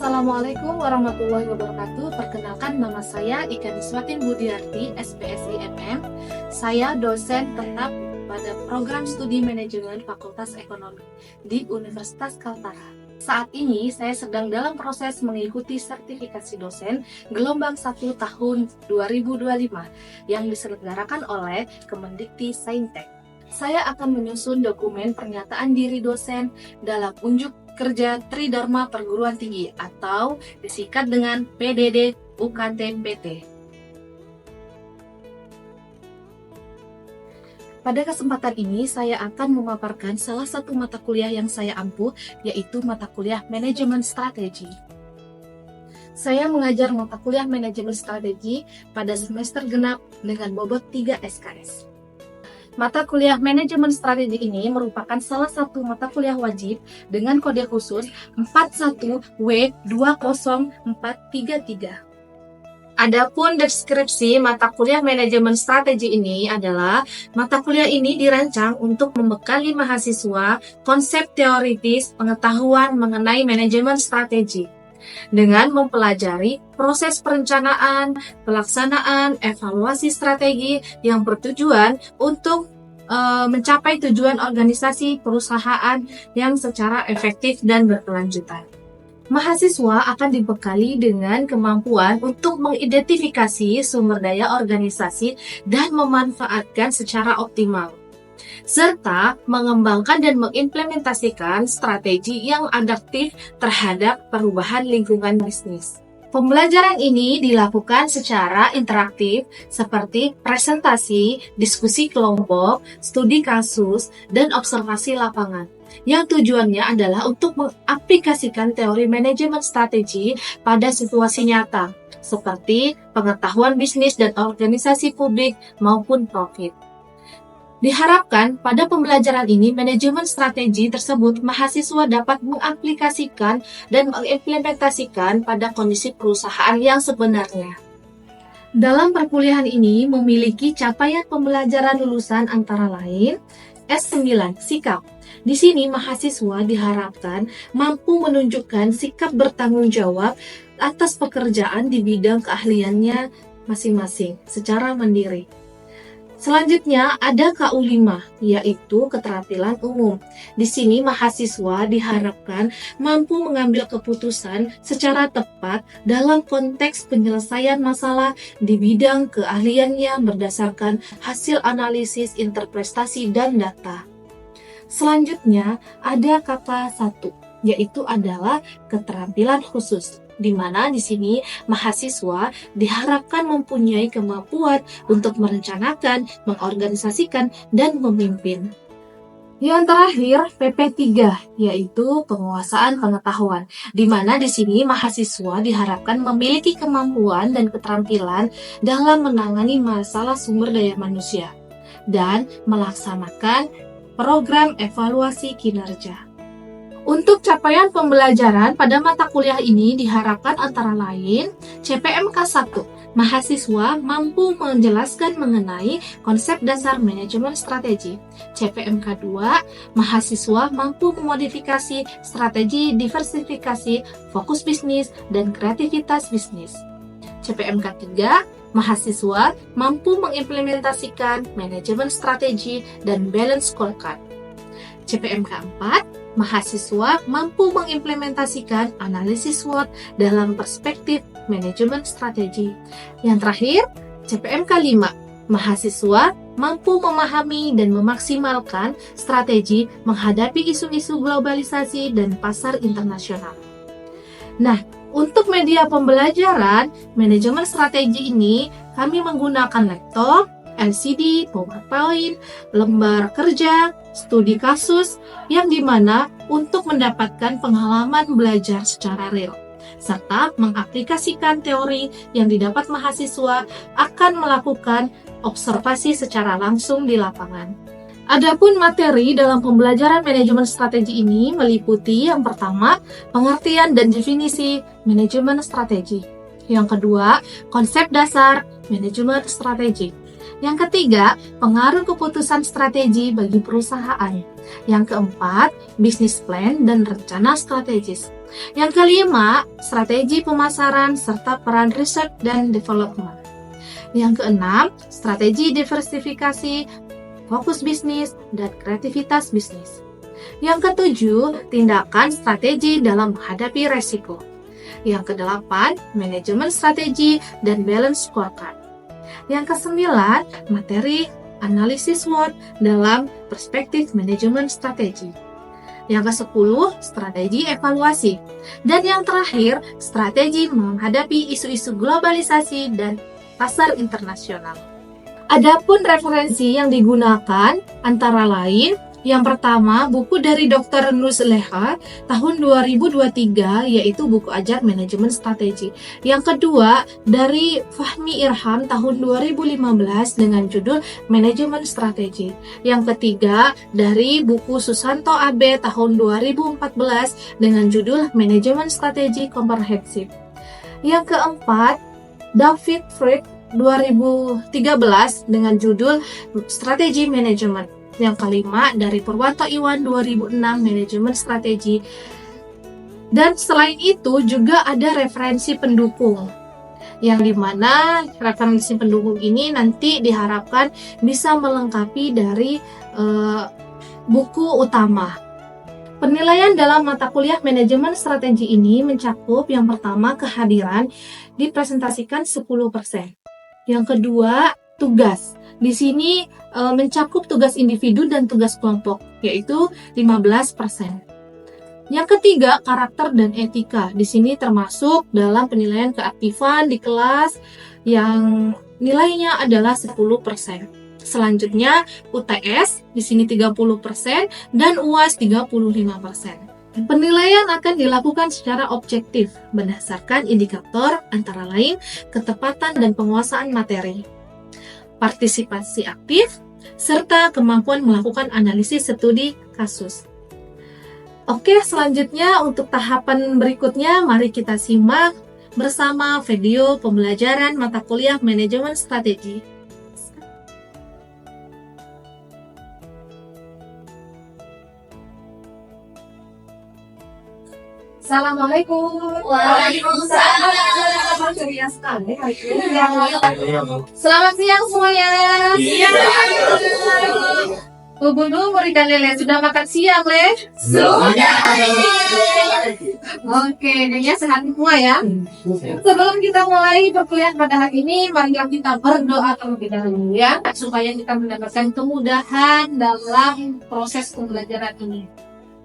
Assalamualaikum warahmatullahi wabarakatuh. Perkenalkan, nama saya Ika Niswatin Budiarti, SPSI MM. Saya dosen tetap pada program studi manajemen Fakultas Ekonomi di Universitas Kaltara. Saat ini saya sedang dalam proses mengikuti sertifikasi dosen gelombang 1 tahun 2025 yang diselenggarakan oleh Kemendikti Saintek. Saya akan menyusun dokumen pernyataan diri dosen dalam unjuk kerja Tridharma Perguruan Tinggi atau disingkat dengan PDD UKT-PT. Pada kesempatan ini saya akan memaparkan salah satu mata kuliah yang saya ampuh, yaitu mata kuliah Manajemen Strategi. Saya mengajar mata kuliah Manajemen Strategi pada semester genap dengan bobot 3 SKS. Mata kuliah Manajemen Strategi ini merupakan salah satu mata kuliah wajib dengan kode khusus 41W20433. Adapun deskripsi mata kuliah Manajemen Strategi ini adalah mata kuliah ini dirancang untuk membekali mahasiswa konsep teoritis pengetahuan mengenai manajemen strategi dengan mempelajari proses perencanaan, pelaksanaan, evaluasi strategi yang bertujuan untuk mencapai tujuan organisasi perusahaan yang secara efektif dan berkelanjutan. Mahasiswa akan dibekali dengan kemampuan untuk mengidentifikasi sumber daya organisasi dan memanfaatkan secara optimal, serta mengembangkan dan mengimplementasikan strategi yang adaptif terhadap perubahan lingkungan bisnis. Pembelajaran ini dilakukan secara interaktif seperti presentasi, diskusi kelompok, studi kasus, dan observasi lapangan. Yang tujuannya adalah untuk mengaplikasikan teori manajemen strategi pada situasi nyata, seperti pengetahuan bisnis dan organisasi publik maupun profit. Diharapkan pada pembelajaran ini manajemen strategi tersebut mahasiswa dapat mengaplikasikan dan mengimplementasikan pada kondisi perusahaan yang sebenarnya. Dalam perkuliahan ini memiliki capaian pembelajaran lulusan antara lain S9 sikap. Di sini mahasiswa diharapkan mampu menunjukkan sikap bertanggung jawab atas pekerjaan di bidang keahliannya masing-masing secara mandiri. Selanjutnya ada KU5, yaitu keterampilan umum. Di sini mahasiswa diharapkan mampu mengambil keputusan secara tepat dalam konteks penyelesaian masalah di bidang keahliannya berdasarkan hasil analisis interpretasi dan data. Selanjutnya ada KK1, yaitu adalah keterampilan khusus, di mana di sini mahasiswa diharapkan mempunyai kemampuan untuk merencanakan, mengorganisasikan, dan memimpin. Yang terakhir, PP3, yaitu penguasaan pengetahuan, di mana di sini mahasiswa diharapkan memiliki kemampuan dan keterampilan dalam menangani masalah sumber daya manusia dan melaksanakan program evaluasi kinerja. Untuk capaian pembelajaran pada mata kuliah ini diharapkan antara lain CPMK 1, mahasiswa mampu menjelaskan mengenai konsep dasar manajemen strategi. CPMK 2, mahasiswa mampu memodifikasi strategi diversifikasi, fokus bisnis, dan kreativitas bisnis. CPMK 3, mahasiswa mampu mengimplementasikan manajemen strategi dan balance scorecard. CPMK 4, mahasiswa mampu mengimplementasikan analisis SWOT dalam perspektif manajemen strategi. Yang terakhir, CPMK 5, mahasiswa mampu memahami dan memaksimalkan strategi menghadapi isu-isu globalisasi dan pasar internasional. Nah, untuk media pembelajaran manajemen strategi ini kami menggunakan laptop, LCD, PowerPoint, lembar kerja, studi kasus, yang dimana untuk mendapatkan pengalaman belajar secara real, serta mengaplikasikan teori yang didapat mahasiswa akan melakukan observasi secara langsung di lapangan. Adapun materi dalam pembelajaran manajemen strategi ini meliputi yang pertama, pengertian dan definisi manajemen strategi. Yang kedua, konsep dasar manajemen strategi. Yang ketiga, pengaruh keputusan strategi bagi perusahaan. Yang keempat, bisnis plan dan rencana strategis. Yang kelima, strategi pemasaran serta peran research dan development. Yang keenam, strategi diversifikasi, fokus bisnis, dan kreativitas bisnis. Yang ketujuh, tindakan strategi dalam menghadapi resiko. Yang kedelapan, manajemen strategi dan balance scorecard. Yang kesembilan, materi analisis SWOT dalam perspektif manajemen strategi. Yang ke-10, strategi evaluasi. Dan yang terakhir, strategi menghadapi isu-isu globalisasi dan pasar internasional. Adapun referensi yang digunakan antara lain, yang pertama, buku dari Dr. Nusleha tahun 2023, yaitu buku ajar manajemen strategi. Yang kedua, dari Fahmi Irham tahun 2015 dengan judul manajemen strategi. Yang ketiga, dari buku Susanto Abe tahun 2014 dengan judul manajemen strategi komprehensif. Yang keempat, David Fried 2013 dengan judul strategi manajemen. Yang kelima, dari Purwanto Iwan 2006 manajemen strategi. Dan selain itu juga ada referensi pendukung, yang dimana referensi pendukung ini nanti diharapkan bisa melengkapi dari buku utama. Penilaian dalam mata kuliah manajemen strategi ini mencakup yang pertama, kehadiran dipresentasikan 10%. Yang kedua, tugas. Di sini mencakup tugas individu dan tugas kelompok, yaitu 15%. Yang ketiga, karakter dan etika. Di sini termasuk dalam penilaian keaktifan di kelas yang nilainya adalah 10%. Selanjutnya, UTS di sini 30% dan UAS 35%. Penilaian akan dilakukan secara objektif berdasarkan indikator antara lain ketepatan dan penguasaan materi, partisipasi aktif, serta kemampuan melakukan analisis studi kasus. Oke, selanjutnya untuk tahapan berikutnya, mari kita simak bersama video pembelajaran mata kuliah manajemen strategi. Assalamualaikum. Waalaikumsalam. Ceria sekali hari ini. Selamat siang semuanya. Iya. Bu Bunu, murid dan Lele sudah makan siang, Le? Sudah. Oke, kayaknya sehat semua ya. Sebelum kita mulai perkuliahan pada hari ini, mari kita berdoa terlebih dahulu ya, supaya kita mendapatkan kemudahan dalam proses pembelajaran ini.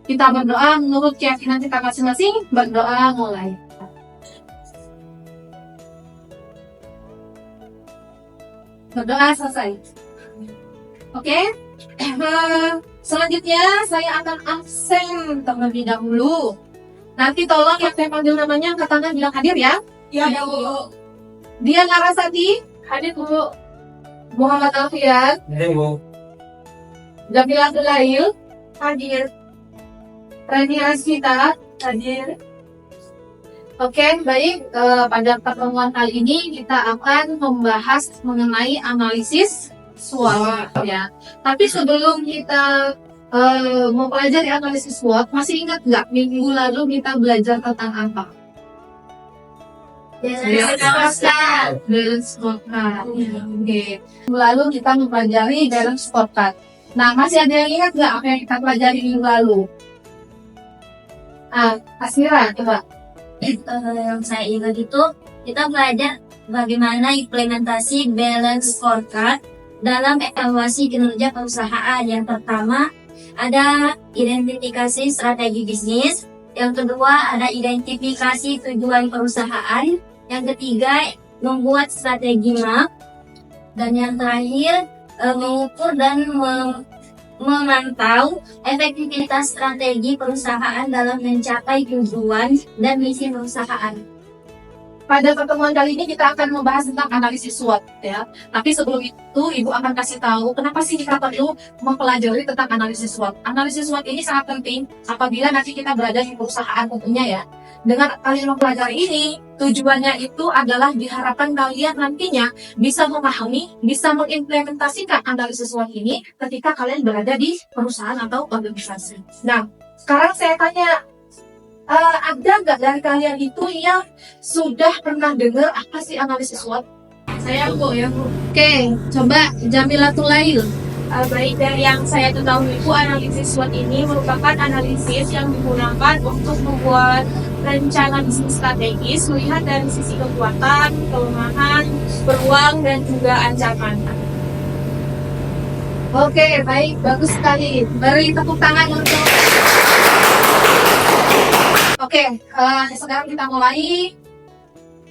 Kita berdoa menurut keyakinan kita masing-masing. Berdoa mulai. Berdoa selesai. Oke. Selanjutnya saya akan absen terlebih dahulu. Nanti tolong yang saya panggil namanya angkat tangan bilang hadir ya. Iya, Bu. Dian Larasati, hadir Bu. Muhammad Alfian, Hadir, Bu. Jamila Abdulail, Hadir. Reni Asmita, Hadir. Oke, baik. Pada pertemuan kali ini kita akan membahas mengenai analisis SWOT ya. Tapi sebelum kita mempelajari analisis SWOT, masih ingat nggak minggu lalu kita belajar tentang apa? Balance scorecard. Oke. Minggu lalu kita mempelajari balance scorecard. Nah, masih ada yang ingat nggak apa yang kita pelajari minggu lalu? Asmira, coba. Yang saya ingat itu kita belajar bagaimana implementasi balance scorecard dalam evaluasi kinerja perusahaan. Yang pertama ada identifikasi strategi bisnis, yang kedua ada identifikasi tujuan perusahaan, yang ketiga membuat strategi map, dan yang terakhir mengukur dan memantau efektivitas strategi perusahaan dalam mencapai tujuan dan misi perusahaan. Pada pertemuan kali ini kita akan membahas tentang analisis SWOT ya. Tapi sebelum itu Ibu akan kasih tahu kenapa sih kita perlu mempelajari tentang analisis SWOT. Analisis SWOT ini sangat penting apabila nanti kita berada di perusahaan tentunya ya. Dengan kalian mempelajari ini, tujuannya itu adalah diharapkan kalian nantinya bisa memahami, bisa mengimplementasikan analisis SWOT ini ketika kalian berada di perusahaan atau organisasi. Nah, sekarang saya tanya, ada nggak dari kalian itu yang sudah pernah dengar apa sih analisis SWOT? Saya Bu ya Bu. Oke, coba Jamilatul Lail. Baik, dari yang saya ketahui Bu, analisis SWOT ini merupakan analisis yang digunakan untuk membuat rencana bisnis strategis, melihat dari sisi kekuatan, kelemahan, peluang, dan juga ancaman. Oke, baik, bagus sekali. Beri tepuk tangan untuk. Oke, sekarang kita mulai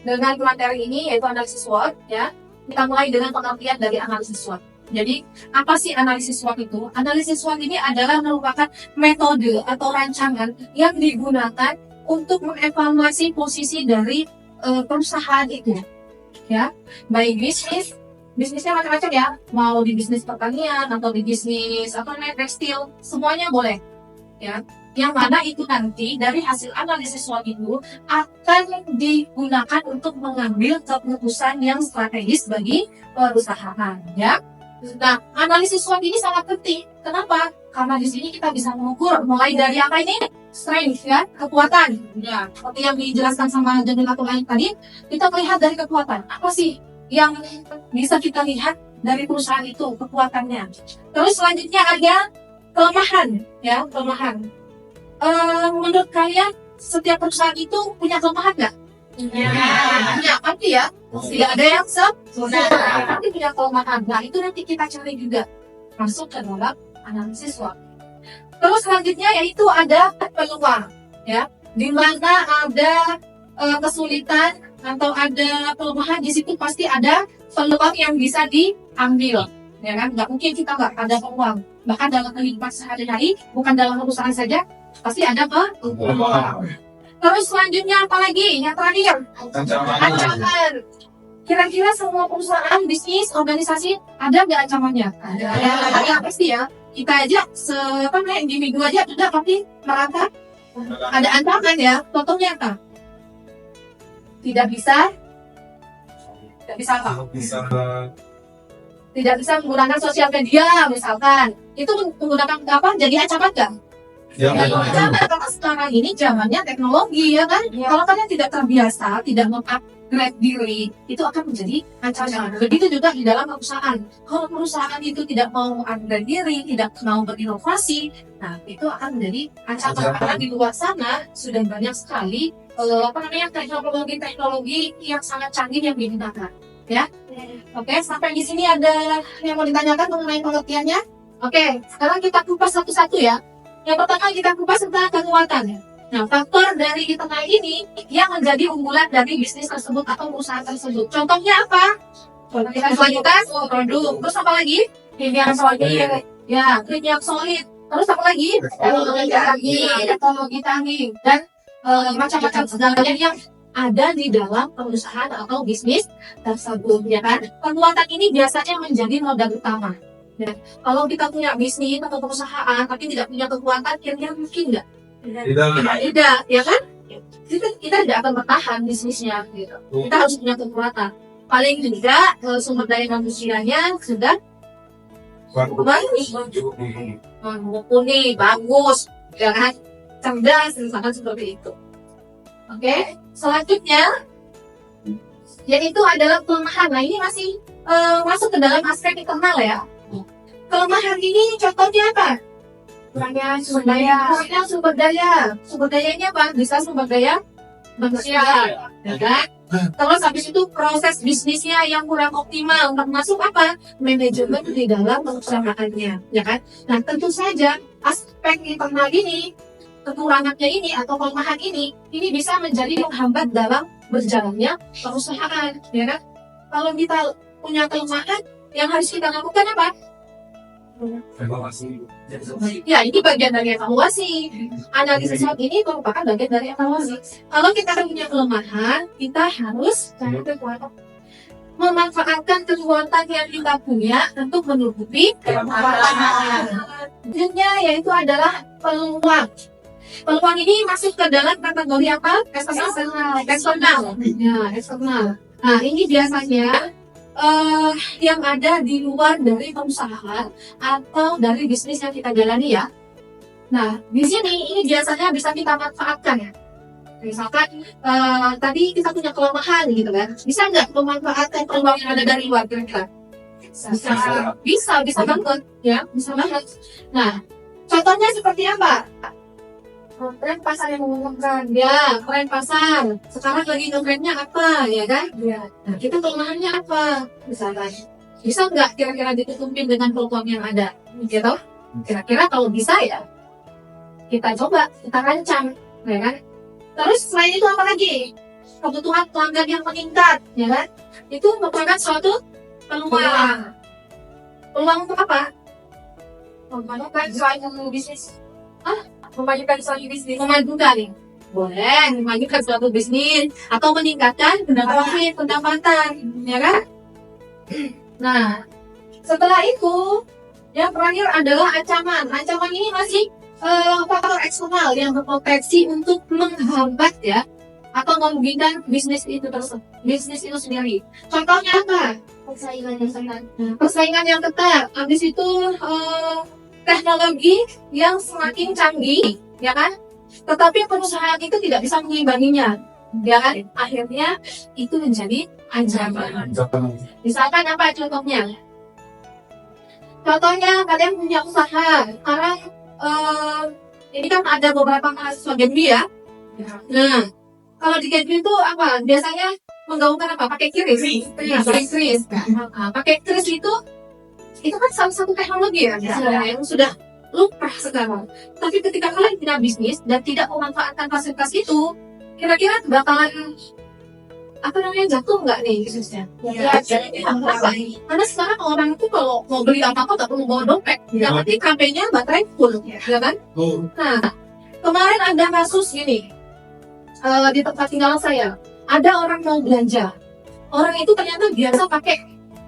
dengan materi ini yaitu analisis SWOT ya. Kita mulai dengan pengertian dari analisis SWOT. Jadi, apa sih analisis SWOT itu? Analisis SWOT ini adalah merupakan metode atau rancangan yang digunakan untuk mengevaluasi posisi dari perusahaan itu. Ya, baik bisnisnya macam-macam ya. Mau di bisnis pertanian atau di bisnis tekstil, semuanya boleh. Ya, yang mana itu nanti dari hasil analisis SWOT itu akan digunakan untuk mengambil keputusan yang strategis bagi perusahaan ya. Nah, analisis SWOT ini sangat penting. Kenapa? Karena di sini kita bisa mengukur mulai dari apa ini? Strength ya, kekuatan. Ya, seperti yang dijelaskan sama Jamilatul Lail tadi, kita melihat dari kekuatan. Apa sih yang bisa kita lihat dari perusahaan itu, kekuatannya. Terus selanjutnya ada kelemahan ya, kelemahan. Menurut kalian setiap perusahaan itu punya kelemahan nggak? Ya, pasti ya. Tidak ada yang sempurna. Pasti punya kelemahan. Nah, itu nanti kita cari juga masuk ke dalam analisis SWOT. Terus selanjutnya yaitu ada peluang, ya, di mana ada kesulitan atau ada kelemahan di situ pasti ada peluang yang bisa diambil, ya kan? Nggak mungkin kita nggak ada peluang. Bahkan dalam kehidupan sehari-hari, bukan dalam perusahaan saja, pasti ada peluang. Terus selanjutnya apa lagi? Yang terakhir, ancaman. Kira-kira semua perusahaan, bisnis, organisasi ada nggak ancamannya? Ada pasti ya. Kita aja, individu aja sudah pasti merasa ada ancaman ya. Contohnya apa? Tidak bisa apa? Tidak bisa menggunakan sosial media misalkan. Itu menggunakan apa? Jadi ancaman nggak? Ya, karena sekarang ini zamannya teknologi ya kan. Kalau kalian tidak terbiasa, tidak mengupgrade diri, itu akan menjadi ancaman. Begitu juga di dalam perusahaan. Kalau perusahaan itu tidak mau upgrade diri, tidak mau berinovasi, nah itu akan menjadi ancaman. Karena di luar sana sudah banyak sekali teknologi yang sangat canggih yang digunakan. Ya, oke. Sampai di sini ada yang mau ditanyakan mengenai pengertiannya? Oke, sekarang kita kupas satu-satu ya. Yang pertama kita kupas tentang kekuatan. Nah, faktor dari internal ini yang menjadi unggulan dari bisnis tersebut atau usaha tersebut. Contohnya apa? Kualitas produk. Terus apa lagi? Yang solid. Ya, yang solid. Terus apa lagi? Teknologi canggih. Dan macam-macam segalanya yang ada di dalam perusahaan atau bisnis tersebut. Ya kan? Kekuatan ini biasanya menjadi modal utama. Ya. Kalau kita punya bisnis atau perusahaan tapi tidak punya kekuatan, kira-kira mungkin nggak? Tidak, ya kan? Kita tidak akan bertahan bisnisnya. Gitu. Kita harus punya kekuatan. Paling juga sumber daya manusianya sudah mumpuni, bagus, ya kan? Cerdas, misalkan seperti itu. Oke, selanjutnya yaitu adalah kelemahan. Nah, ini masih masuk ke dalam aspek internal ya. Kelemahan ini contohnya apa? Kurangnya sumber daya. Sumber dayanya apa? Bisa sumber daya manusia, ya kan? Terus habis itu proses bisnisnya yang kurang optimal, termasuk apa? Manajemen di dalam perusahaannya, ya kan? Nah, tentu saja aspek internal ini, kekurangannya ini atau kelemahan ini bisa menjadi penghambat dalam berjalannya perusahaan, ya kan? Kalau kita punya kelemahan, yang harus kita lakukan apa? Ya, ini bagian dari evaluasi. Analisis SWOT ini merupakan bagian dari evaluasi. Kalau kita punya kelemahan, kita harus memanfaatkan kekuatan yang kita punya untuk menutupi kelemahan. Selanjutnya yaitu adalah peluang. Peluang ini masuk ke dalam kategori apa? Eksternal. Ya, eksternal. Nah, ini biasanya yang ada di luar dari perusahaan atau dari bisnis yang kita jalani ya. Nah, di sini ini biasanya bisa kita manfaatkan ya. Misalkan tadi kita punya kelemahan gitu kan, bisa nggak memanfaatkan peluang yang ada dari luar kira-kira? Bisa banget ya, bisa banget. Nah, contohnya seperti apa? Tren pasar yang menguntungkan, ya, tren pasar. Sekarang lagi nge-trendnya apa, ya kan? Ya. Nah, kita kelemahannya apa? Misalkan, bisa nggak kira-kira ditutupin dengan peluang yang ada? Gitu? Kira-kira kalau bisa ya, kita coba, kita rancang, ya kan? Terus selain itu apa lagi? Kebutuhan pelanggan yang meningkat, ya kan? Itu merupakan suatu peluang. Peluang untuk apa? Memajukan suatu bisnis. Memajukan suatu bisnis. Memajukan. Boleh, memajukan suatu bisnis atau meningkatkan pendapatan, ya kan? Nah, setelah itu yang terakhir adalah ancaman. Ancaman ini masih faktor eksternal yang berpotensi untuk menghambat ya atau merugikan bisnis itu sendiri. Contohnya apa? Persaingan yang ketat. Habis itu teknologi yang semakin canggih, ya kan? Tetapi perusahaan itu tidak bisa mengimbanginya, ya kan? Akhirnya itu menjadi ancaman. Misalkan apa contohnya? Contohnya kalian punya usaha. Sekarang ini kan ada beberapa mahasiswa Genbi ya. Nah, kalau di Genbi itu apa? Biasanya menggaungkan apa? Pakai kris. Ya, pakai kris. Nah, pakai kris itu kan salah satu teknologi ya, yang sudah lumrah sekarang. Tapi ketika kalian punya bisnis dan tidak memanfaatkan fasilitas itu, kira-kira bakalan jatuh nggak nih bisnisnya? Ya, karena sekarang orang itu kalau mau beli apa-apa tak perlu bawa dompet, yang penting HP-nya baterai full, ya kan? Nah, kemarin ada kasus gini di tempat tinggal saya, ada orang mau belanja, orang itu ternyata biasa pakai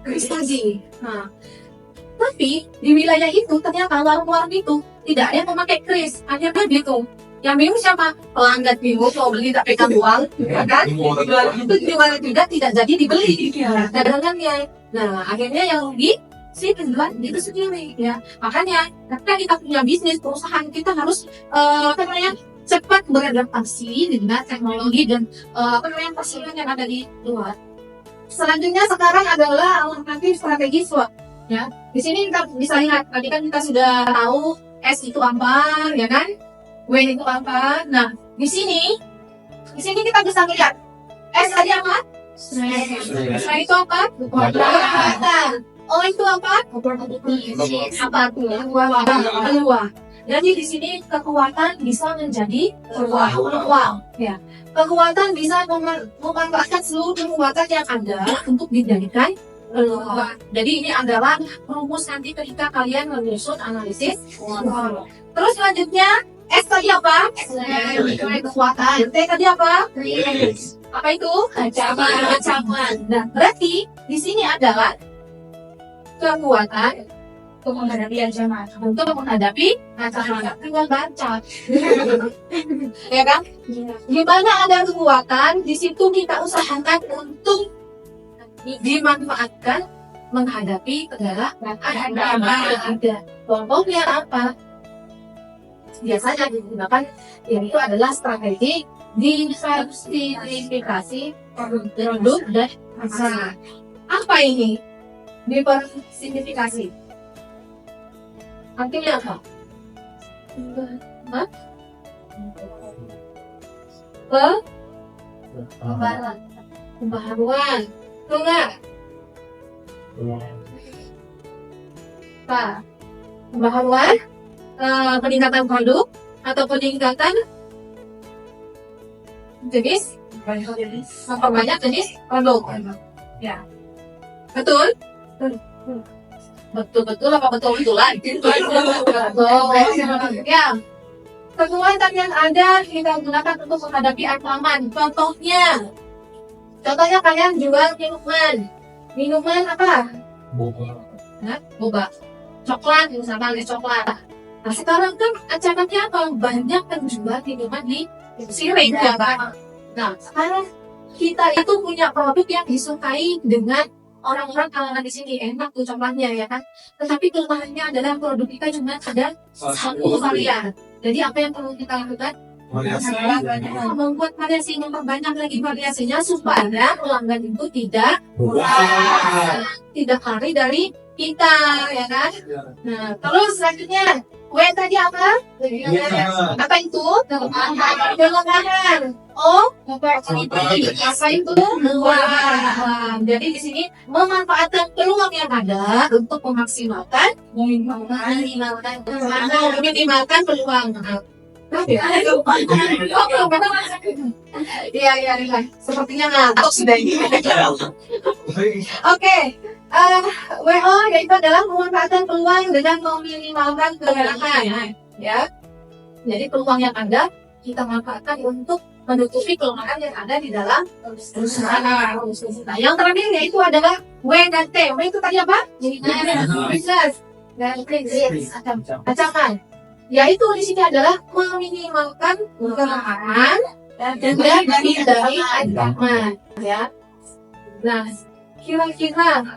kris tadi. Nah, tapi di wilayah itu ternyata warung-warung itu tidak ada yang memakai kris, akhirnya bingung. Yang bingung siapa? Pelanggan bingung mau beli tak pegang uang, ya kan? Itu juga tidak jadi dibeli, dagangannya. Nah, akhirnya yang rugi si penjual itu sendiri, ya. Makanya, ketika kita punya bisnis, perusahaan kita harus cepat beradaptasi dengan teknologi dan persaingan yang ada di luar. Selanjutnya sekarang adalah alternatif strategi SWOT. Ya, di sini kita bisa lihat. Tadi kan kita sudah tahu S itu apa, ya kan? W itu apa? Nah, di sini kita bisa lihat S tadi apa? S itu apa? Kekuatan. O itu apa? Apa artinya? Peluang. Jadi di sini kekuatan bisa menjadi peluang. Ya, kekuatan bisa memanfaatkan seluruh kekuatan yang ada untuk dijadikan peluang. Jadi ini adalah rumus nanti ketika kalian menyusun analisis. Terus selanjutnya S tadi apa? Kekuatan. T tadi apa? Apa itu? Ancaman. Nah, berarti di sini adalah kekuatan untuk menghadapi ancaman. Tinggal baca. Ya kan? Gimana ada kekuatan, di situ kita usahakan untuk dimanfaatkan menghadapi segala ancaman yang ada. Contohnya apa? Biasanya digunakan yaitu adalah strategi diversifikasi produk dan pasar. Apa ini? Diversifikasi. Artinya apa? Pembaharuan. Enggak. Apa? Pembaharuan, peningkatan produk atau peningkatan jenis, memperbanyak jenis produk. Ya, betul. Betul-betul apa betul-betulan? Ya, kekuatan yang ada kita gunakan untuk menghadapi ancaman. Contohnya kalian jual minuman apa? Boba, coklat, misalkan coklat. Nah sekarang kan ancamannya apa? Banyak penjual minuman di siring ya Pak. Nah sekarang kita itu punya produk yang disukai dengan orang-orang kalangan di sini, enak tuh coklatnya ya kan. Tetapi kelemahannya adalah produk kita cuma ada satu varian. Jadi apa yang perlu kita lakukan? Membuat variasi, memperbanyak lagi variasinya supaya pelanggan itu tidak lari dari kita ya kan. Nah terus selanjutnya tadi apa? Apa itu? Kelemahan. Opportunity. Apa itu? Peluang. Jadi di sini memanfaatkan peluang yang ada untuk memaksimalkan minimalkan peluang. Iya. Sepertinya ngantuk sudah ini. Oke. WO yaitu adalah memanfaatkan peluang dengan meminimalkan kelemahan. Ya. Jadi peluang yang ada kita manfaatkan untuk menutupi kelemahan yang ada di dalam perusahaan. Nah, yang terakhir yaitu adalah W dan T. W itu tadi apa? Business dan krisis ancaman. Yaitu di sini adalah meminimalkan kelemahan dan dari ancaman. Ya. Nah, kira-kira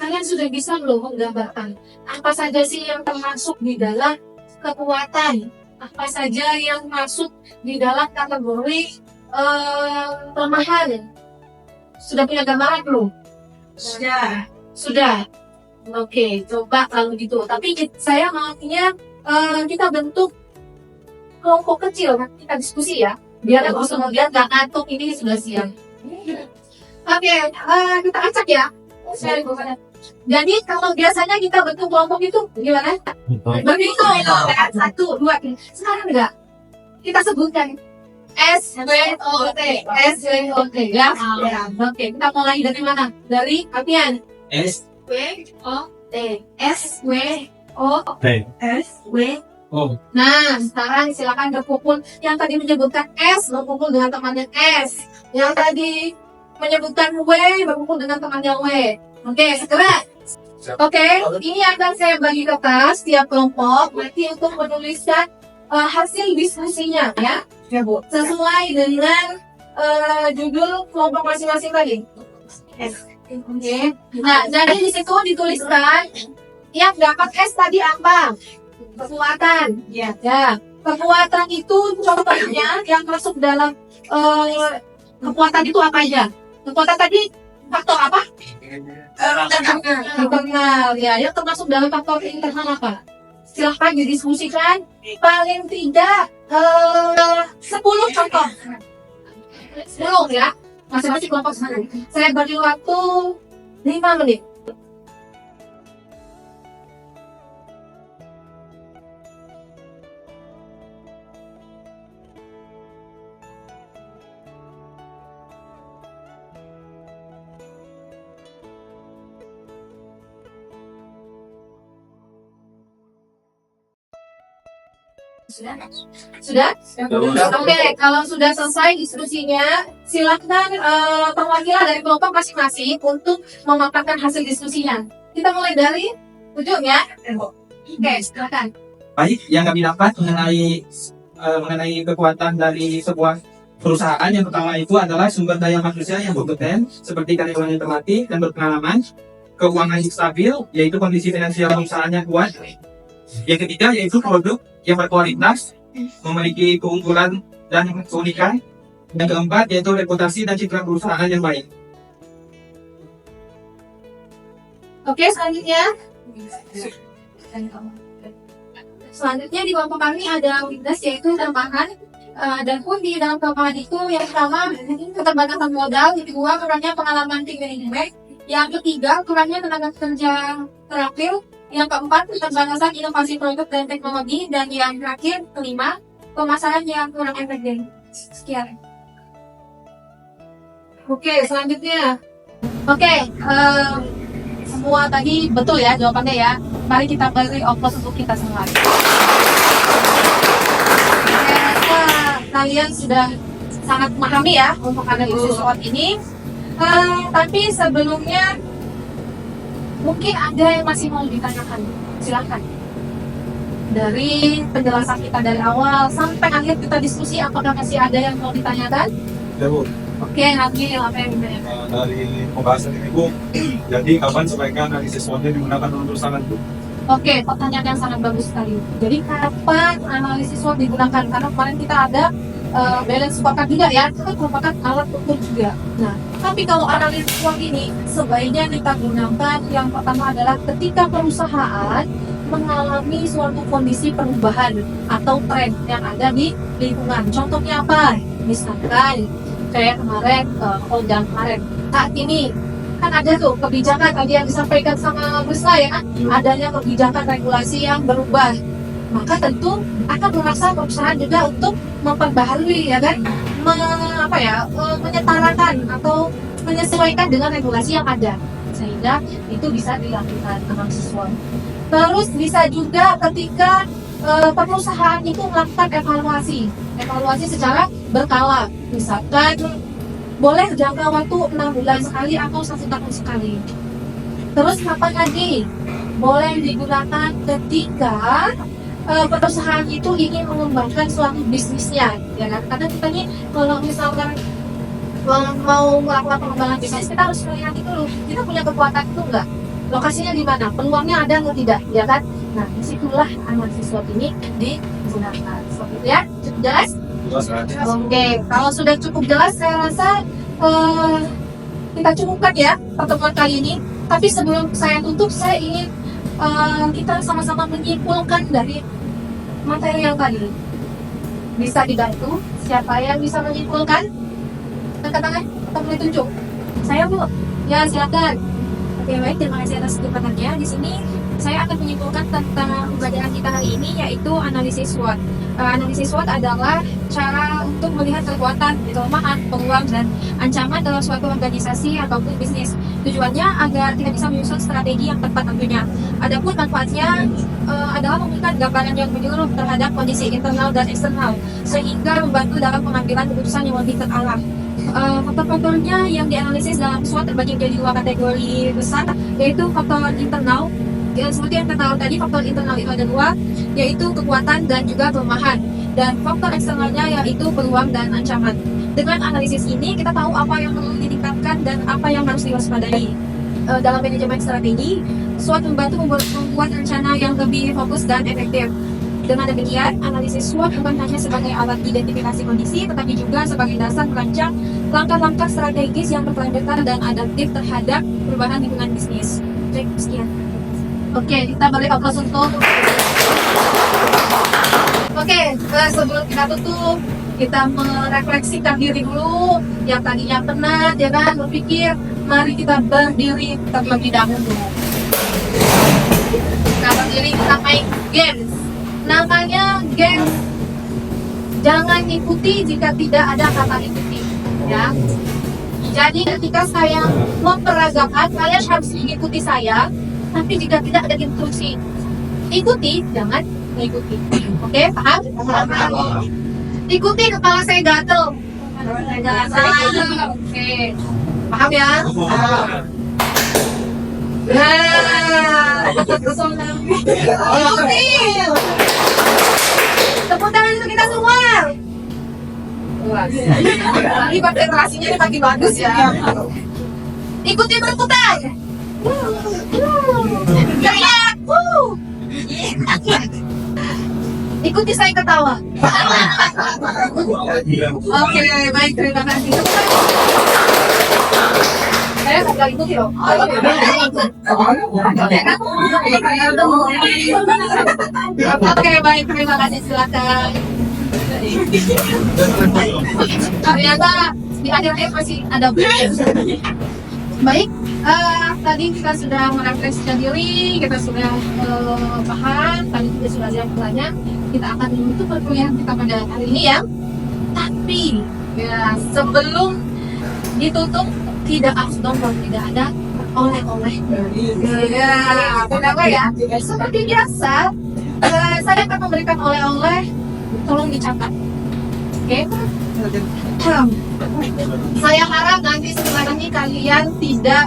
kalian sudah bisa belum menggambarkan apa saja sih yang termasuk di dalam kekuatan? Apa saja yang masuk di dalam kategori kelemahan? Sudah punya gambaran belum? Sudah. Oke, coba kalau gitu. Tapi saya maunya kita bentuk kelompok kecil, kita diskusi ya. Biar kemudian gak ngantuk, ini sudah siang. Oke, kita acak ya. Jadi kalau biasanya kita bentuk kelompok itu gimana? Berhitung. 1, 2, 3. Sekarang enggak. Kita sebutkan SWOT. Ya. Oke, kita mulai dari mana? Dari Alfian. SWOT. Nah, sekarang silakan berkumpul. Yang tadi menyebutkan S berkumpul dengan temannya S. Yang tadi menyebutkan W berkumpul dengan temannya W. Oke, segera. Oke, ini akan saya bagi kertas tiap kelompok nanti untuk menuliskan hasil diskusinya ya. Ya Bu. Sesuai dengan judul kelompok masing-masing tadi. Oke. Nah, jadi di situ dituliskan yang dapat S tadi apa? Kekuatan. Ya. Kekuatan itu contohnya yang masuk dalam kekuatan itu apa aja? Kekuatan tadi faktor apa? Internal. Ya, yang termasuk dalam faktor internal apa? Silahkan didiskusikan. Paling tidak 10 contoh. 10 ya. Masing-masing kelompok 10. Saya beri waktu 5 menit. Sudah? Oke, kalau sudah selesai diskusinya, silakan perwakilan dari kelompok masing-masing untuk memaparkan hasil diskusinya. Kita mulai dari ujung ya. Oke, silakan. Baik, yang kami dapat mengenai kekuatan dari sebuah perusahaan yang pertama itu adalah sumber daya manusia yang berkompeten, seperti karyawan yang terlatih dan berpengalaman, keuangan yang stabil, yaitu kondisi finansial perusahaannya kuat. Yang ketiga yaitu produk yang berkualitas, memiliki keunggulan dan keunikan. Yang keempat yaitu reputasi dan citra perusahaan yang baik. Oke, selanjutnya. Selanjutnya di kelompok kami ada weakness yaitu kelemahan. Dan pun di dalam kelemahan itu yang pertama keterbatasan modal, yang kedua kurangnya pengalaman tim manajemen, yang ketiga kurangnya tenaga kerja terampil, yang keempat keterbatasan inovasi produk dan teknologi, dan yang terakhir kelima pemasaran yang kurang efektif. Sekian. Oke, selanjutnya. Oke, semua tadi betul ya jawabannya ya. Mari kita beri oplos untuk kita semua. Saya rasa kalian sudah sangat memahami ya untuk analisis SWOT ini. Tapi sebelumnya mungkin ada yang masih mau ditanyakan. Silakan. Dari penjelasan kita dari awal sampai akhir kita diskusi, apakah masih ada yang mau ditanyakan? Ya Bu, Oke, nanti apa yang ditanyakan? dari pembahasan ini Bu, jadi kapan sebaiknya analisis SWOT-nya digunakan untuk sangat Bu? Oke, pertanyaan yang sangat bagus sekali. Jadi kapan analisis SWOT digunakan? Karena kemarin kita ada balance scorecard juga ya, itu kan merupakan alat ukur juga. Nah, tapi kalau analisis SWOT ini sebaiknya kita gunakan yang pertama adalah ketika perusahaan mengalami suatu kondisi perubahan atau tren yang ada di lingkungan. Contohnya apa? Misalkan kayak kemarin, jangan kemarin, saat ini kan ada tuh kebijakan tadi yang disampaikan sama Busla ya kan, adanya kebijakan regulasi yang berubah, maka tentu akan memaksa perusahaan juga untuk memperbaharui ya kan, menyetarakan atau menyesuaikan dengan regulasi yang ada, sehingga itu bisa dilakukan analisis SWOT. Terus bisa juga ketika perusahaan itu melakukan evaluasi secara berkala, misalkan boleh jangka waktu 6 bulan sekali atau 1 tahun sekali. Terus kapan lagi? Boleh digunakan ketika perusahaan itu ingin mengembangkan suatu bisnisnya, ya kan? Karena kita nih kalau misalkan mau melakukan pengembangan bisnis, kita harus melihat itu dulu, kita punya kekuatan itu enggak? Lokasinya di mana? Peluangnya ada atau tidak, ya kan? Nah, disitulah analisis SWOT ini digunakan. Seperti itu ya, cukup jelas? Oke, kalau sudah cukup jelas, saya rasa kita cukupkan ya pertemuan kali ini. Tapi sebelum saya tutup, saya ingin kita sama-sama menyimpulkan dari materi yang tadi. Bisa dibantu? Siapa yang bisa menyimpulkan? Angkat tangan atau boleh tunjuk? Saya Bu. Ya, silakan. Oke baik, terima kasih atas kesempatannya. Di sini saya akan menyimpulkan tentang pembelajaran kita hari ini, yaitu analisis SWOT. Analisis SWOT adalah cara untuk melihat kekuatan, kelemahan, peluang, dan ancaman dalam suatu organisasi ataupun bisnis. Tujuannya agar kita bisa menyusun strategi yang tepat tentunya. Adapun manfaatnya adalah memberikan gambaran yang menyeluruh terhadap kondisi internal dan eksternal, sehingga membantu dalam pengambilan keputusan yang lebih terarah. Faktor-faktornya yang dianalisis dalam SWOT terbagi menjadi 2 kategori besar, yaitu faktor internal. Seperti yang kita tahu tadi, faktor internal itu ada 2, yaitu kekuatan dan juga kelemahan, dan faktor eksternalnya yaitu peluang dan ancaman. Dengan analisis ini kita tahu apa yang perlu ditingkatkan dan apa yang harus diwaspadai. Dalam manajemen strategi, SWOT membantu membuat rencana yang lebih fokus dan efektif. Dengan demikian, analisis SWOT bukan hanya sebagai alat identifikasi kondisi, tetapi juga sebagai dasar merancang langkah-langkah strategis yang berkelanjutan dan adaptif terhadap perubahan lingkungan bisnis. Sekian. Oke, kita beri aplaus untuk. Oke, sebelum kita tutup, kita merefleksikan diri dulu. Yang tadinya penat, ya kan, berpikir, mari kita berdiri terlebih dahulu. Kita berdiri, kita main games. Namanya games. Jangan ikuti jika tidak ada kata ikuti, ya. Jadi ketika saya memperagakan, kalian harus mengikuti saya. Tapi jika tidak ada instruksi, ikuti, jangan mengikuti. Oke, paham? Ikuti, kepala saya gatel. Oke, paham ya? Ikuti. Tepuk tangan untuk kita semua. Ini konsentrasinya makin bagus ya. Ikuti berputar. Ikuti saya ketawa. Oke, baik, terima kasih. Saya nggak ikuti loh. Oke, baik, terima kasih, silakan. Ternyata di akhir masih ada. Baik, tadi kita sudah merefleksikan diri, kita sudah paham, tadi kita sudah siap bertanya. Kita akan menutup perkuliahan kita pada hari ini ya. Tapi ya sebelum ditutup tidak afdol kalau tidak ada oleh-oleh. Ya, pertama ya. Seperti biasa, saya akan memberikan oleh-oleh. Tolong dicatat. Oke. Saya harap nanti setelah ini kalian tidak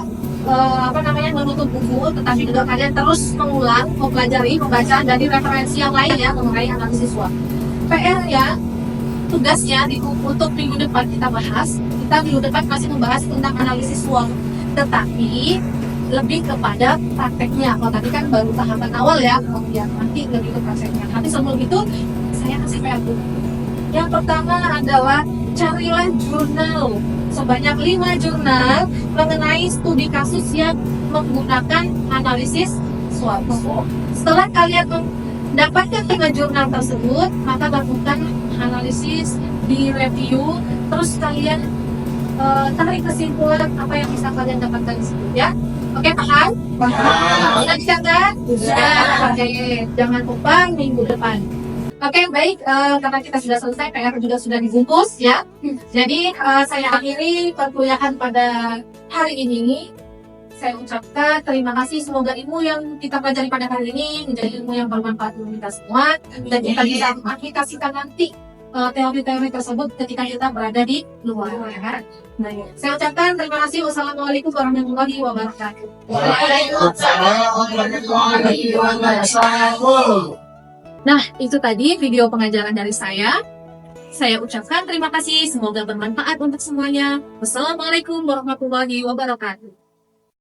menutup buku, tetapi juga kalian terus mengulang, mempelajari, membaca dari referensi yang lain ya mengenai analisis SWOT. PR-nya, tugasnya untuk minggu depan kita bahas. Kita minggu depan masih membahas tentang analisis SWOT, tetapi lebih kepada prakteknya. Kalau tadi kan baru tahapan awal ya, kemudian nanti lebih ke prakteknya. Tapi sebelum itu, saya kasih PR dulu. Yang pertama adalah carilah jurnal sebanyak 5 jurnal mengenai studi kasus yang menggunakan analisis SWOT. Setelah kalian mendapatkan 5 jurnal tersebut, maka lakukan analisis, di review, terus kalian tarik kesimpulan apa yang bisa kalian dapatkan di situ ya. Oke, paham? Paham. Sudah dicatat? Sudah. Oke, jangan lupa minggu depan. Oke, baik, karena kita sudah selesai, PR juga sudah dibungkus ya. Jadi saya akhiri perkuliahan pada hari ini. Saya ucapkan terima kasih, semoga ilmu yang kita pelajari pada hari ini menjadi ilmu yang bermanfaat untuk kita semua, dan kita bisa mengaplikasikan nanti teori-teori tersebut ketika kita berada di luar. Ya. Nah, saya ucapkan terima kasih. Wassalamualaikum warahmatullahi wabarakatuh. Waalaikumsalam warahmatullahi wabarakatuh. Nah, itu tadi video pengajaran dari saya. Saya ucapkan terima kasih, semoga bermanfaat untuk semuanya. Wassalamualaikum warahmatullahi wabarakatuh.